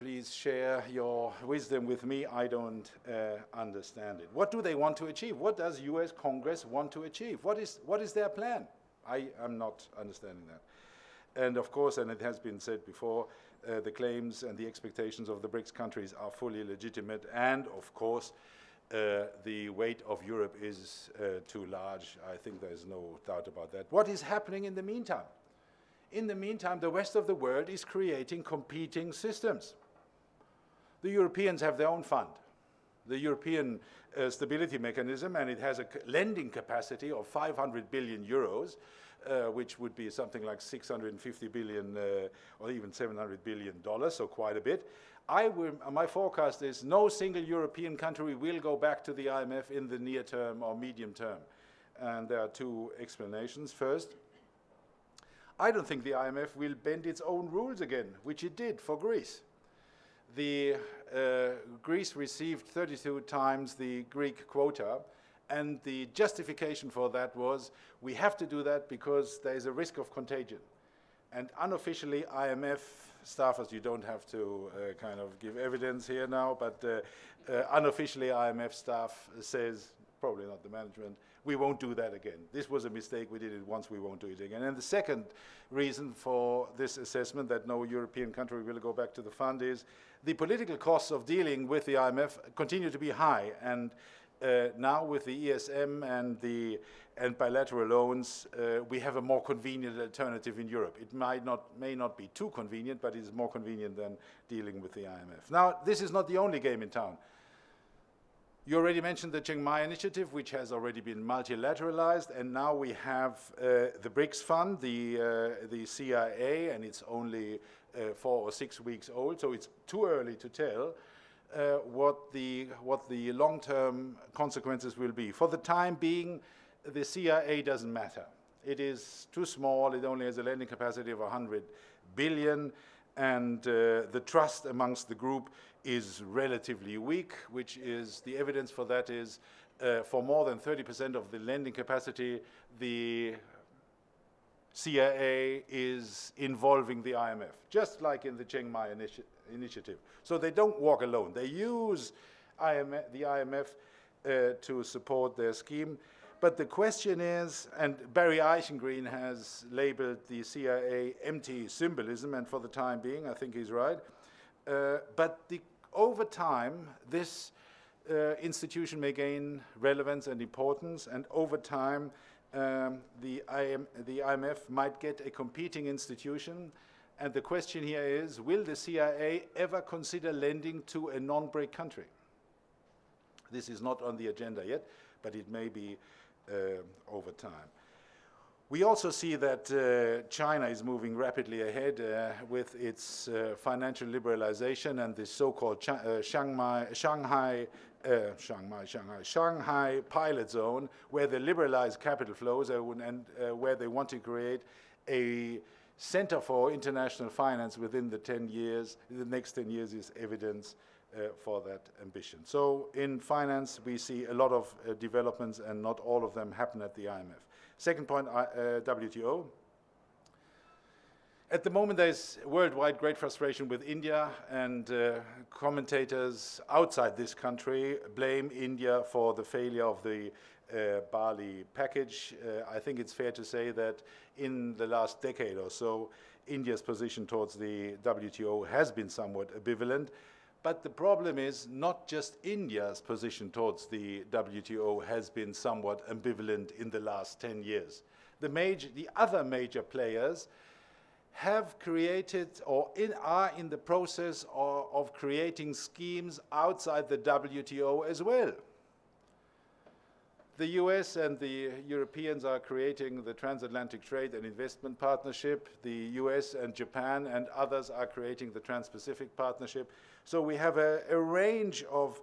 please share your wisdom with me. I don't understand it. What do they want to achieve? What does US Congress want to achieve? What is their plan? I am not understanding that. And of course, and it has been said before, the claims and the expectations of the BRICS countries are fully legitimate, and of course, the weight of Europe is too large. I think there is no doubt about that. What is happening in the meantime? In the meantime, the rest of the world is creating competing systems. The Europeans have their own fund, the European Stability Mechanism, and it has a lending capacity of 500 billion euros, which would be something like 650 billion or even 700 billion dollars, so quite a bit. My forecast is no single European country will go back to the IMF in the near term or medium term. And there are two explanations. First, I don't think the IMF will bend its own rules again, which it did for Greece. Greece received 32 times the Greek quota, and the justification for that was we have to do that because there is a risk of contagion. And unofficially, IMF staffers, you don't have to kind of give evidence here now, but unofficially IMF staff says, probably not the management, we won't do that again. This was a mistake, we did it once, we won't do it again. And the second reason for this assessment that no European country will go back to the fund is the political costs of dealing with the IMF continue to be high. And now with the ESM and bilateral loans, we have a more convenient alternative in Europe. It may not be too convenient, but it is more convenient than dealing with the IMF. Now, this is not the only game in town. You already mentioned the Chiang Mai initiative, which has already been multilateralized, and now we have the BRICS fund, the CIA, and it's only 4 or 6 weeks old, so it's too early to tell what the long-term consequences will be. For the time being, the CIA doesn't matter. It is too small. It only has a lending capacity of 100 billion, and the trust amongst the group is relatively weak, which is, the evidence for that is for more than 30% of the lending capacity, the CIA is involving the IMF, just like in the Chiang Mai initiative. So they don't walk alone. They use the IMF to support their scheme. But the question is, and Barry Eichengreen has labeled the CIA empty symbolism, and for the time being, I think he's right. But over time, this institution may gain relevance and importance, and over time, the IMF might get a competing institution. And the question here is, will the CIA ever consider lending to a non-BRIC country? This is not on the agenda yet, but it may be over time. We also see that China is moving rapidly ahead with its financial liberalization and the so-called Shanghai pilot zone, where they liberalize capital flows and where they want to create a center for international finance within the 10 years. The next 10 years is evidence for that ambition. So in finance, we see a lot of developments, and not all of them happen at the IMF. Second point, WTO. At the moment, there's worldwide great frustration with India, and commentators outside this country blame India for the failure of the Bali package. I think it's fair to say that in the last decade or so, India's position towards the WTO has been somewhat ambivalent. But the problem is not just India's position towards the WTO has been somewhat ambivalent in the last 10 years. The other major players have created or are in the process of creating schemes outside the WTO as well. The US and the Europeans are creating the Transatlantic Trade and Investment Partnership. The US and Japan and others are creating the Trans-Pacific Partnership. So we have a range of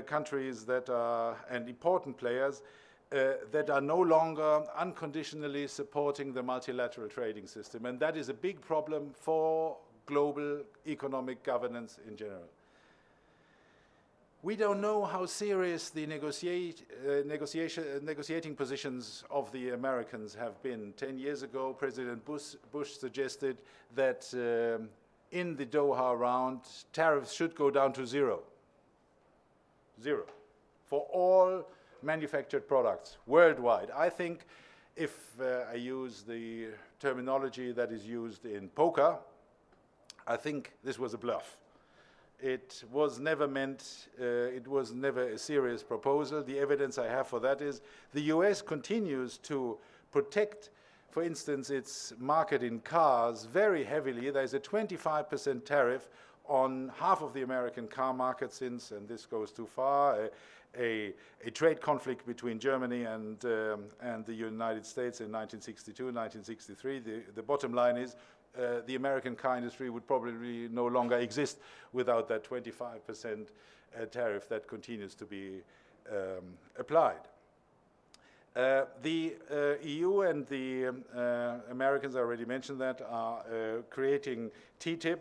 countries that are, and important players, that are no longer unconditionally supporting the multilateral trading system. And that is a big problem for global economic governance in general. We don't know how serious the negotiating positions of the Americans have been. 10 years ago, President Bush suggested that in the Doha round, tariffs should go down to zero. Zero. For all manufactured products worldwide. I think if I use the terminology that is used in poker, I think this was a bluff. It was never meant, it was never a serious proposal. The evidence I have for that is the US continues to protect, for instance, its market in cars very heavily. There's a 25% tariff on half of the American car market since, and this goes too far, a trade conflict between Germany and the United States in 1962, 1963. The bottom line is the American car industry would probably no longer exist without that 25% tariff that continues to be applied. The EU and the Americans, I already mentioned that, are creating TTIP.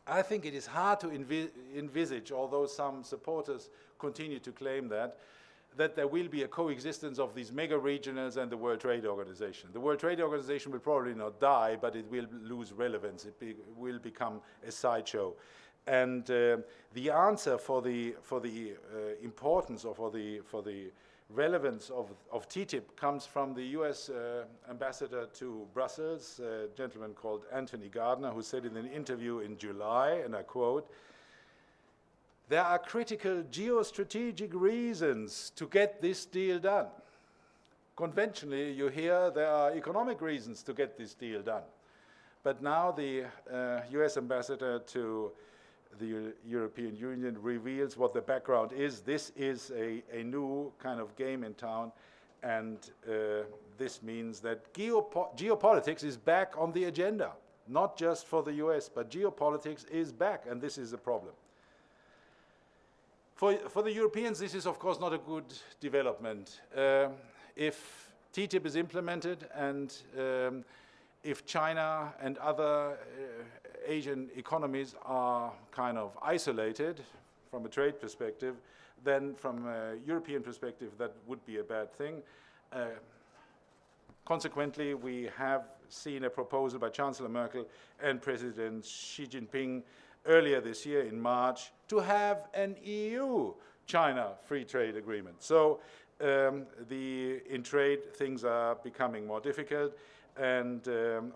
I think it is hard to envisage, although some supporters continue to claim that there will be a coexistence of these mega regionals and the World Trade Organization. The World Trade Organization will probably not die, but it will lose relevance. It will become a sideshow. And the answer for the importance or for the relevance of TTIP comes from the US ambassador to Brussels, a gentleman called Anthony Gardner, who said in an interview in July, and I quote, "There are critical geostrategic reasons to get this deal done." Conventionally, you hear there are economic reasons to get this deal done. But now the US ambassador to the European Union reveals what the background is. This is a new kind of game in town, and this means that geopolitics is back on the agenda, not just for the US, but geopolitics is back, and this is a problem. For the Europeans, this is, of course, not a good development. If TTIP is implemented and if China and other Asian economies are kind of isolated from a trade perspective, then from a European perspective, that would be a bad thing. Consequently, we have seen a proposal by Chancellor Merkel and President Xi Jinping earlier this year in March to have an EU-China free trade agreement. So in trade, things are becoming more difficult. And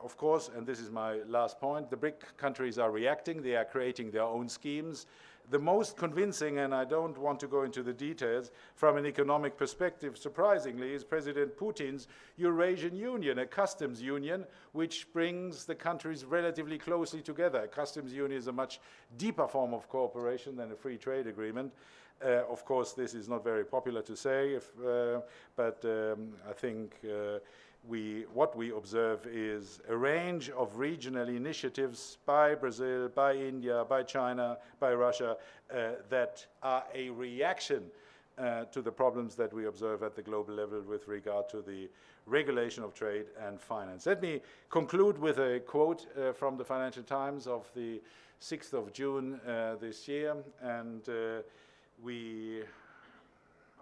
of course, and this is my last point, the BRIC countries are reacting. They are creating their own schemes. The most convincing, and I don't want to go into the details, from an economic perspective, surprisingly, is President Putin's Eurasian Union, a customs union, which brings the countries relatively closely together. A customs union is a much deeper form of cooperation than a free trade agreement. Of course, this is not very popular to say, but I think what we observe is a range of regional initiatives by Brazil, by India, by China, by Russia, that are a reaction to the problems that we observe at the global level with regard to the regulation of trade and finance. Let me conclude with a quote from the Financial Times of the 6th of June this year, and we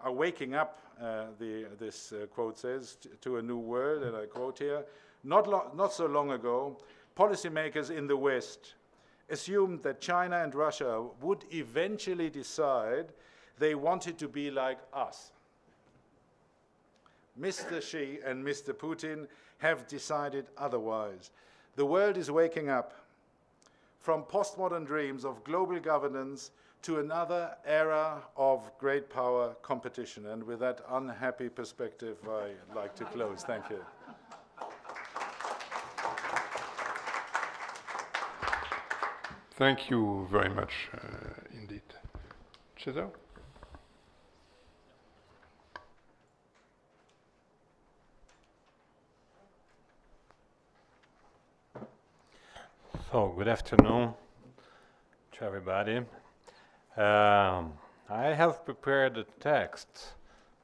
are waking up, this quote says, to a new world, and I quote here, not so long ago, policymakers in the West assumed that China and Russia would eventually decide they wanted to be like us. Mr. Xi and Mr. Putin have decided otherwise. The world is waking up from postmodern dreams of global governance to another era of great power competition. And with that unhappy perspective, I'd like to close. Thank you. Thank you very much indeed. Cesar? So, good afternoon to everybody. I have prepared a text,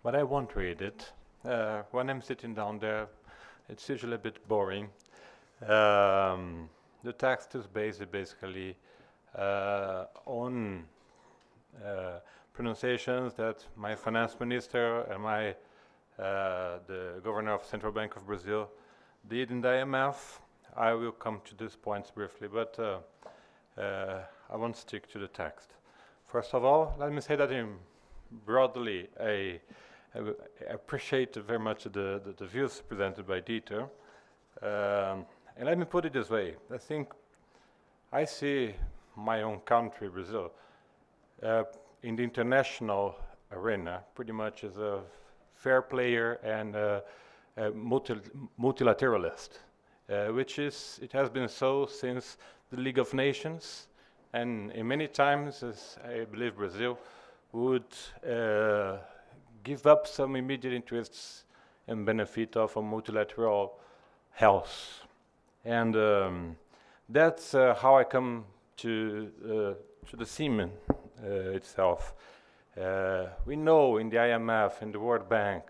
but I won't read it. When I'm sitting down there, it's usually a bit boring. The text is basically on pronunciations that my finance minister and the governor of Central Bank of Brazil did in the IMF. I will come to these points briefly, but I won't stick to the text. First of all, let me say that broadly, I appreciate very much the views presented by Dieter. And let me put it this way. I think I see my own country, Brazil, in the international arena pretty much as a fair player and a multilateralist, which it has been so since the League of Nations, and in many times, as I believe Brazil would give up some immediate interests and benefit of a multilateral health. And that's how I come to the CEMEN itself. We know in the IMF, in the World Bank,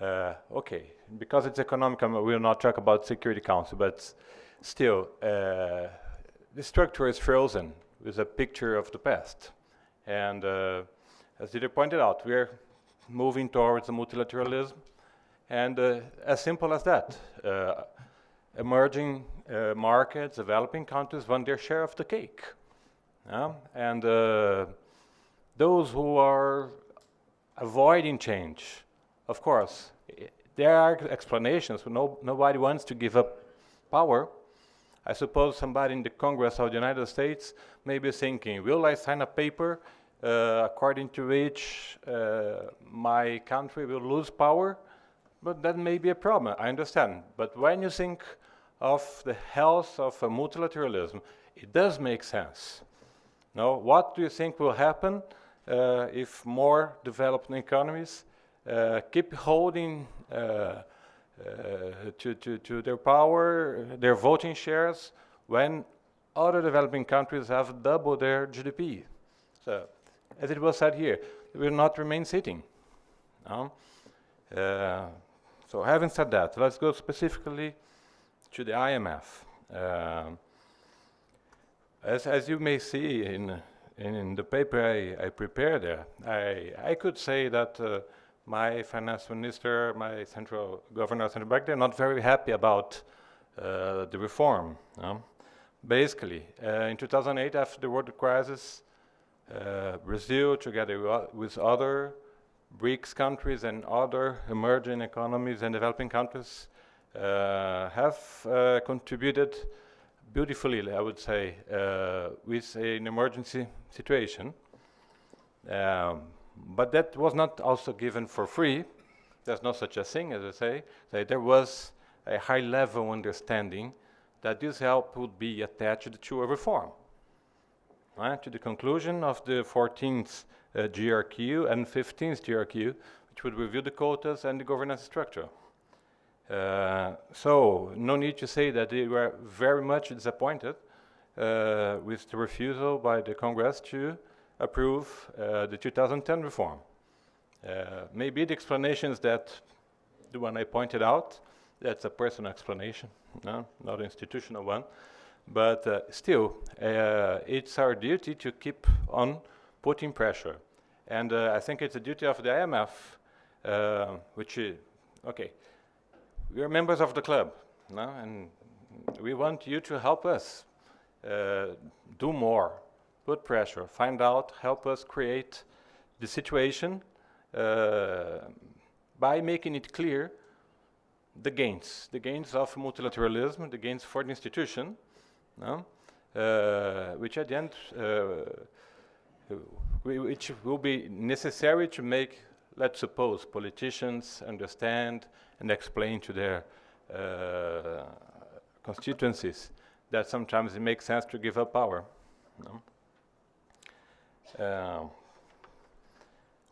okay, because it's economic, we will not talk about Security Council, but still, the structure is frozen with a picture of the past. And as Dieter pointed out, we are moving towards a multilateralism, and as simple as that. Emerging markets, developing countries want their share of the cake. And those who are avoiding change, of course, there are explanations. Nobody wants to give up power. I suppose somebody in the Congress of the United States may be thinking, will I sign a paper according to which my country will lose power? But that may be a problem, I understand. But when you think of the health of a multilateralism, it does make sense. Now, what do you think will happen if more developing economies keep holding to their power, their voting shares, when other developing countries have doubled their GDP? So, as it was said here, they will not remain sitting. So having said that, let's go specifically to the IMF. As you may see in the paper I prepared there, I could say that my finance minister, my governor of central bank, they're not very happy about the reform. Basically, in 2008, after the world crisis, Brazil, together with other BRICS countries and other emerging economies and developing countries, have contributed beautifully, I would say, with an emergency situation. But that was not also given for free. There's no such a thing, as I say. There was a high-level understanding that this help would be attached to a reform, to the conclusion of the 14th GRQ and 15th GRQ, which would review the quotas and the governance structure. So no need to say that they were very much disappointed with the refusal by the Congress to approve the 2010 reform. Maybe the explanation is that the one I pointed out, that's a personal explanation, not an institutional one. But still, it's our duty to keep on putting pressure. And I think it's a duty of the IMF, which is, okay, we are members of the club, and we want you to help us do more, put pressure, find out, help us create the situation by making it clear the gains of multilateralism, the gains for the institution, which at the end, which will be necessary to make, let's suppose, politicians understand and explain to their constituencies that sometimes it makes sense to give up power.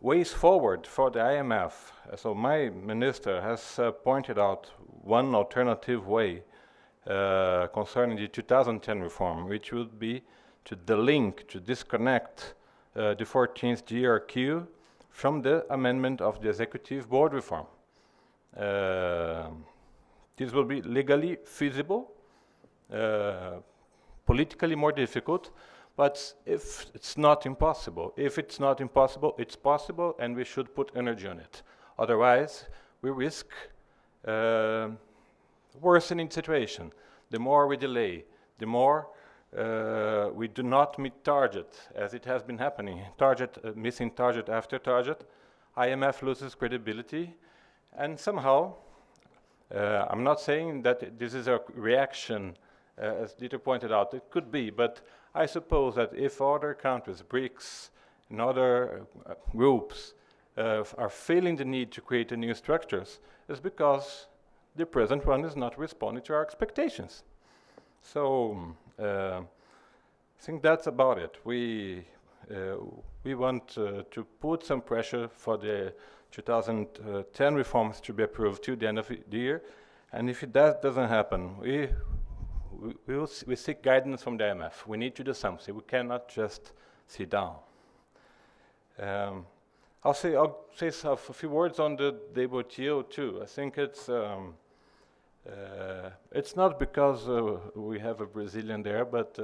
Ways forward for the IMF. So my minister has pointed out one alternative way concerning the 2010 reform, which would be to delink, to disconnect the 14th GRQ from the amendment of the executive board reform. This will be legally feasible, politically more difficult, but if it's not impossible, it's possible, and we should put energy on it. Otherwise, we risk worsening the situation. the more we delay, the more we do not meet target, as it has been happening. Missing target after target. IMF loses credibility, and somehow, I'm not saying that this is a reaction, as Dieter pointed out, it could be, but I suppose that if other countries, BRICS, and other groups are feeling the need to create new structures, it's because the present one is not responding to our expectations. So I think that's about it. We want to put some pressure for the 2010 reforms to be approved to the end of the year, and if that doesn't happen, we seek guidance from the IMF. We need to do something. We cannot just sit down. I'll say a few words on the WTO too. I think it's not because we have a Brazilian there, but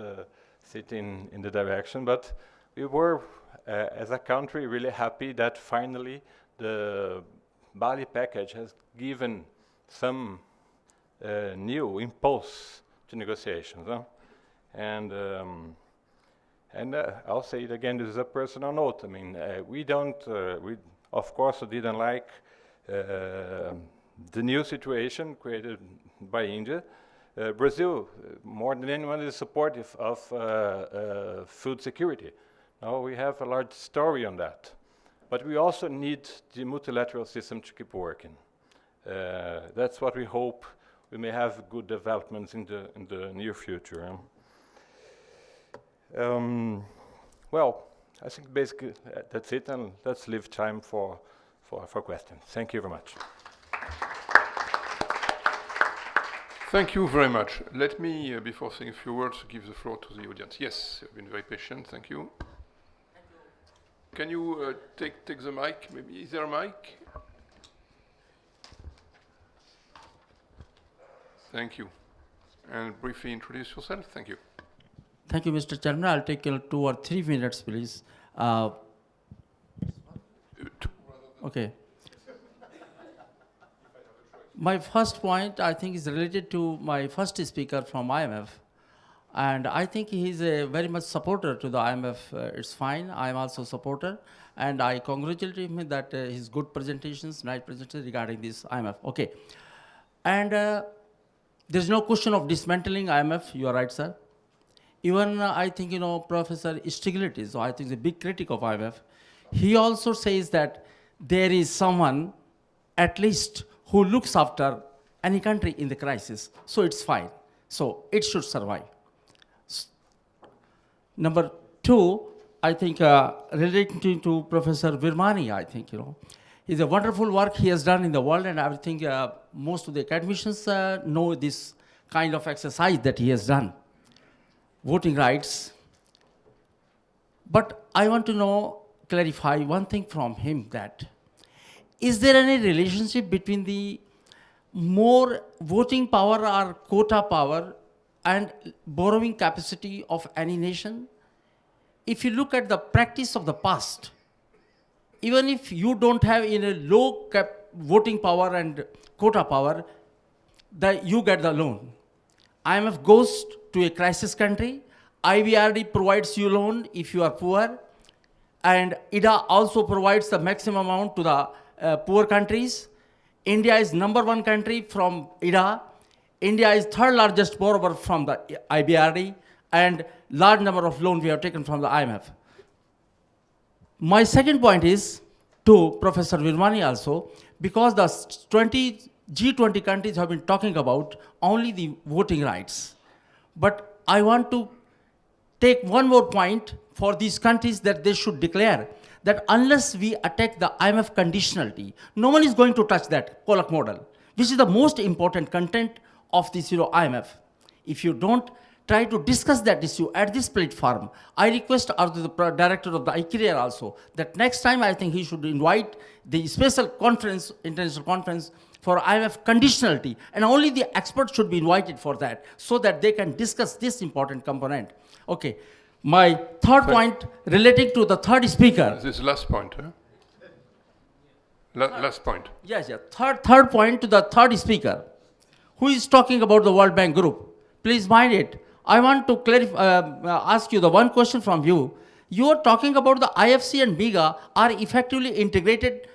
sitting in the direction. But we were, as a country, really happy that finally the Bali package has given some new impulse to negotiations. And I'll say it again, this is a personal note. I mean, we of course didn't like the new situation created by India. Brazil, more than anyone, is supportive of food security. Now we have a large story on that. But we also need the multilateral system to keep working. That's what we hope. We may have good developments in the near future. Well, I think basically that's it, and let's leave time for questions. Thank you very much. Thank you very much. Let me, before saying a few words, give the floor to the audience. Yes, you've been very patient. Thank you. Can you take the mic? Maybe is there a mic? Thank you. And briefly introduce yourself. Thank you. Thank you, Mr. Chairman. I'll take 2 or 3 minutes, please. Okay. My first point, I think, is related to my first speaker from IMF. And I think he's a very much supporter to the IMF. It's fine. I'm also a supporter. And I congratulate him that his good presentations, nice presentations regarding this IMF. Okay. And there's no question of dismantling IMF. You are right, sir. Even I think, Professor Stiglitz, so I think the big critic of IMF, he also says that there is someone, at least, who looks after any country in the crisis. So it's fine. So it should survive. Number 2, I think, relating to Professor Virmani, I think, is a wonderful work he has done in the world, and I think most of the academicians know this kind of exercise that he has done. Voting rights. But I want to clarify one thing from him, that is there any relationship between the more voting power or quota power and borrowing capacity of any nation? If you look at the practice of the past, even if you don't have in a low voting power and quota power, you get the loan. IMF goes to a crisis country, IBRD provides you loan if you are poor, and IDA also provides the maximum amount to the poor countries. India is #1 country from IDA. India is 3rd largest borrower from the IBRD, and large number of loans we have taken from the IMF. My second point is to Professor Virmani also, because the G20 countries have been talking about only the voting rights. But I want to take one more point for these countries, that they should declare that unless we attack the IMF conditionality, no one is going to touch that Pollock model, which is the most important content of this IMF. If you don't try to discuss that issue at this platform, I request the director of the ICRIER also, that next time I think he should invite the special conference, international conference for IMF conditionality, and only the experts should be invited for that, so that they can discuss this important component. Okay. My third point relating to the third speaker. This last point, huh? Last point. Yes. Third point to the third speaker, who is talking about the World Bank Group. please mind it. I want to ask you the one question from you. You are talking about the IFC and MIGA are effectively integrated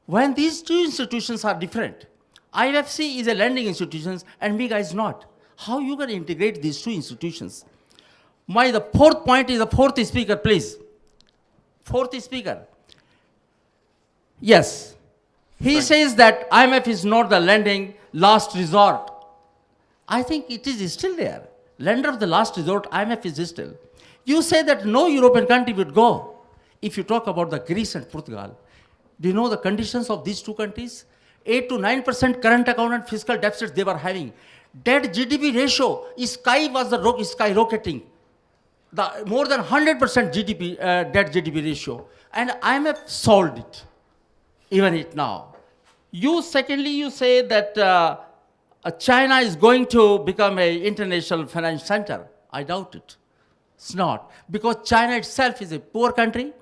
when these two institutions are different. IFC is a lending institution and MIGA is not. How you can integrate these two institutions? The fourth point is the fourth speaker, please. Fourth speaker. Yes. He says that IMF is not the lending last resort. I think it is still there. Lender of the last resort, IMF is still. You say that no European country would go. If you talk about the Greece and Portugal, do you know the conditions of these two countries? 8 to 9% current account and fiscal deficits they were having. Debt GDP ratio, skyrocketing. More than 100% GDP, debt GDP ratio. And IMF solved it, even it now. Secondly, you say that China is going to become an international finance center. I doubt it. It's not. Because China itself is a poor country.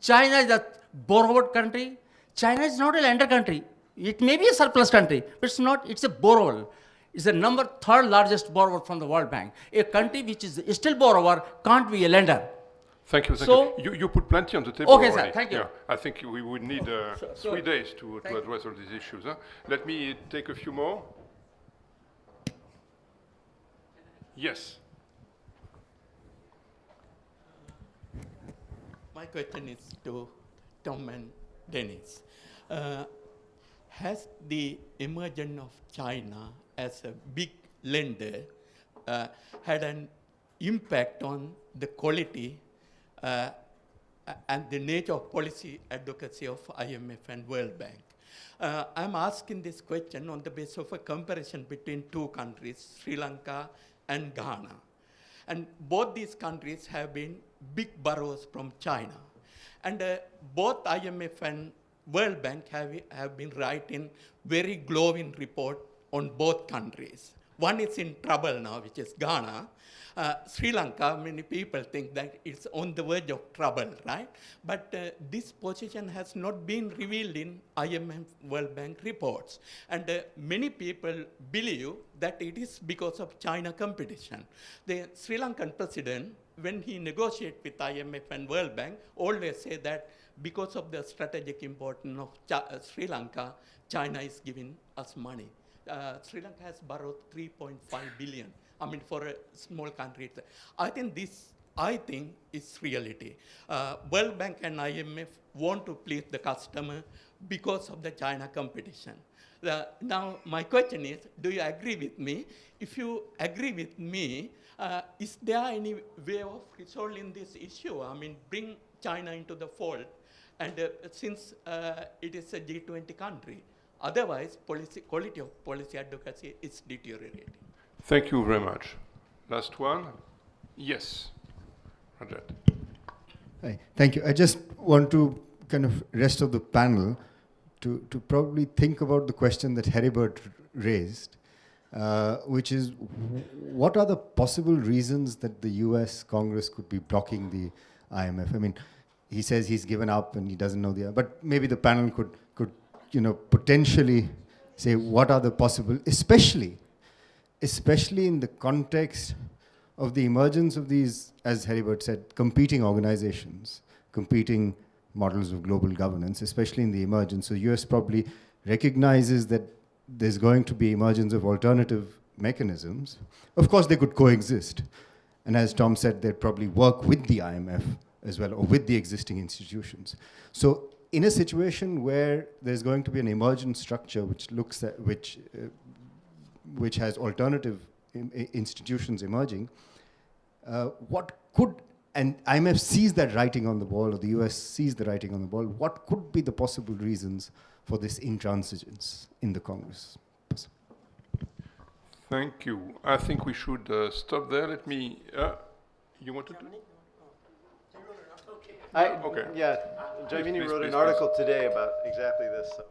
China is a borrower country. China is not a lender country. It may be a surplus country, but it's not. It's a borrower. It's the third largest borrower from the World Bank. A country which is still borrower can't be a lender. Thank you. You put plenty on the table okay, already. Sir, thank you. Yeah, I think we would need 3 days to address all these issues. Huh? Let me take a few more. Yes. My question is to Tom and Dennis. Has the emergence of China as a big lender had an impact on the quality and the nature of policy advocacy of IMF and World Bank? I'm asking this question on the basis of a comparison between two countries, Sri Lanka and Ghana. And both these countries have been big borrowers from China. And both IMF and World Bank have been writing very glowing report on both countries. One is in trouble now, which is Ghana. Sri Lanka, many people think that it's on the verge of trouble, right? But this position has not been revealed in IMF World Bank reports. And many people believe that it is because of China competition. The Sri Lankan president, when he negotiates with IMF and World Bank, always say that because of the strategic importance of Sri Lanka, China is giving us money. Sri Lanka has borrowed 3.5 billion. I mean, for a small country. I think this, is reality. World Bank and IMF want to please the customer because of the China competition. Now, my question is, do you agree with me? If you agree with me, is there any way of resolving this issue? I mean, bring China into the fold, and since it is a G20 country, otherwise, quality of policy advocacy is deteriorating. Thank you very much. Last one. Yes, Rajat. Hi, thank you. I just want to kind of rest of the panel to probably think about the question that Heribert raised, which is what are the possible reasons that the US Congress could be blocking the IMF? I mean, he says he's given up and he doesn't know but maybe the panel could potentially say what are the possible, especially in the context of the emergence of these, as Heribert said, competing organizations, competing models of global governance, especially in the emergence. So US probably recognizes that there's going to be emergence of alternative mechanisms. Of course, they could coexist. And as Tom said, they'd probably work with the IMF as well, or with the existing institutions. So in a situation where there's going to be an emergent structure which looks at, which has alternative institutions emerging, what could, and IMF sees that writing on the wall, or the US sees the writing on the wall, what could be the possible reasons for this intransigence in the Congress? Thank you. I think we should stop there. Let me, you wanted to? Okay. Yeah, Jaimini wrote an article today about exactly this. So.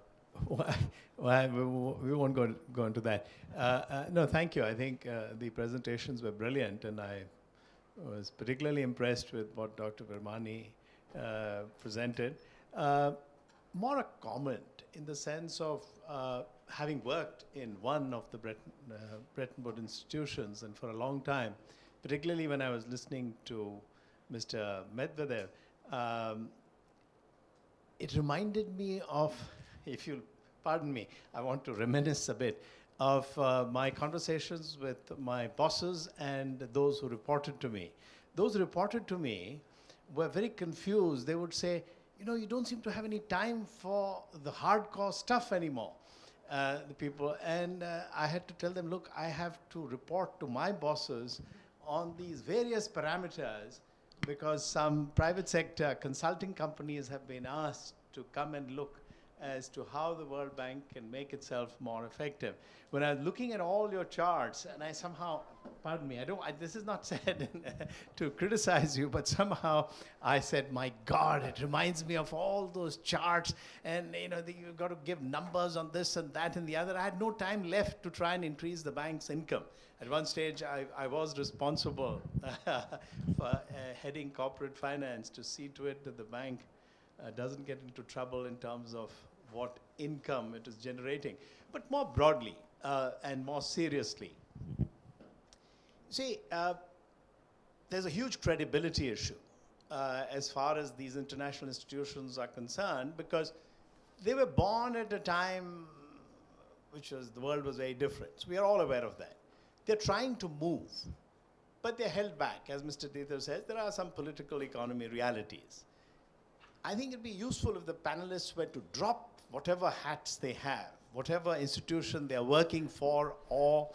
Well, we won't go into that. No, thank you. I think the presentations were brilliant, and I was particularly impressed with what Dr. Vermani presented. more a comment in the sense of having worked in one of the Bretton Woods institutions and for a long time, particularly when I was listening to Mr. Medvedev, it reminded me of, if you'll pardon me, I want to reminisce a bit of my conversations with my bosses and those who reported to me. Those who reported to me were very confused. They would say, you know, you don't seem to have any time for the hardcore stuff anymore, the people. And I had to tell them, look, I have to report to my bosses on these various parameters because some private sector consulting companies have been asked to come and look as to how the World Bank can make itself more effective. When I was looking at all your charts, and I somehow, pardon me, this is not said to criticize you, but somehow I said, my God, it reminds me of all those charts, and you know, you've got to give numbers on this and that and the other. I had no time left to try and increase the bank's income. At one stage, I was responsible for heading corporate finance to see to it that the bank doesn't get into trouble in terms of what income it is generating. But more broadly and more seriously, see, there's a huge credibility issue as far as these international institutions are concerned, because they were born at a time which was, the world was very different. So we are all aware of that. They're trying to move, but they're held back. As Mr. Tito says, there are some political economy realities. I think it'd be useful if the panelists were to drop whatever hats they have, whatever institution they're working for or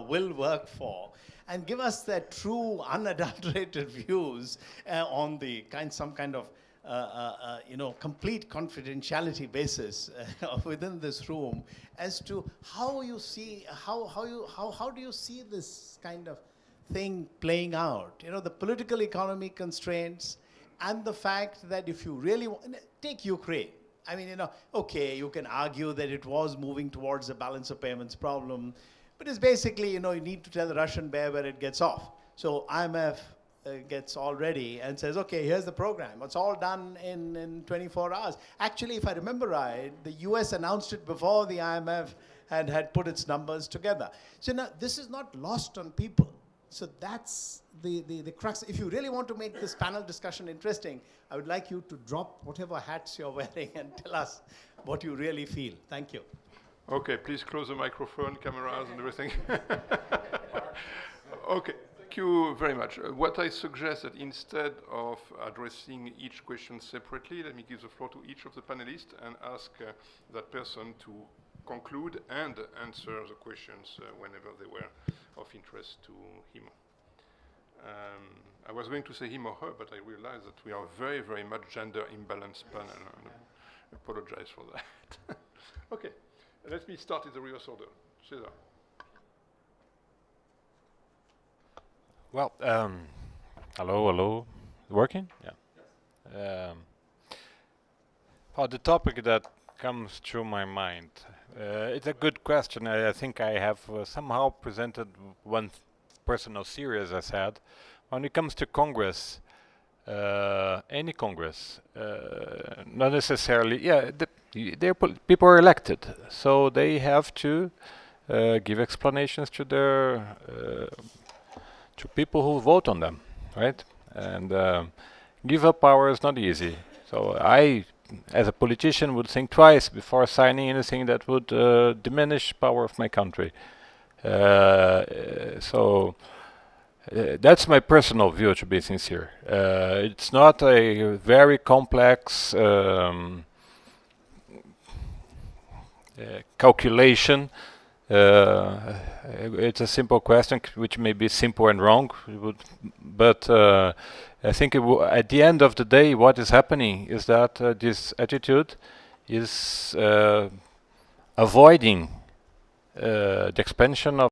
will work for, and give us their true, unadulterated views on the some kind of complete confidentiality basis within this room as to how you see, how do you see this kind of thing playing out? You know, the political economy constraints, and the fact that if you really take Ukraine, I mean, you know, okay, you can argue that it was moving towards a balance of payments problem, but it's basically, you know, you need to tell the Russian bear where it gets off. So IMF gets all ready and says, okay, here's the program. It's all done in 24 hours. Actually, if I remember right, the US announced it before the IMF had put its numbers together. So now, this is not lost on people. So that's the crux. If you really want to make this panel discussion interesting, I would like you to drop whatever hats you're wearing and tell us what you really feel. Thank you. Okay, please close the microphone, cameras, and everything. Okay, thank you very much. What I suggest that instead of addressing each question separately, let me give the floor to each of the panelists and ask that person to conclude and answer the questions whenever they were of interest to him. I was going to say him or her, but I realized that we are very, very much gender imbalanced panel. And I apologize for that. Okay, let me start in the reverse order. Cesar. Well, hello. Working? Yeah. The topic that comes through my mind, it's a good question. I think I have somehow presented one personal series, as I said. When it comes to Congress, any Congress, not necessarily, people are elected, so they have to give explanations to their to people who vote on them, right? And give up power is not easy. So I, as a politician, would think twice before signing anything that would diminish power of my country. That's my personal view, to be sincere. It's not a very complex calculation. It's a simple question, which may be simple and wrong, but I think at the end of the day, what is happening is that this attitude is avoiding the expansion of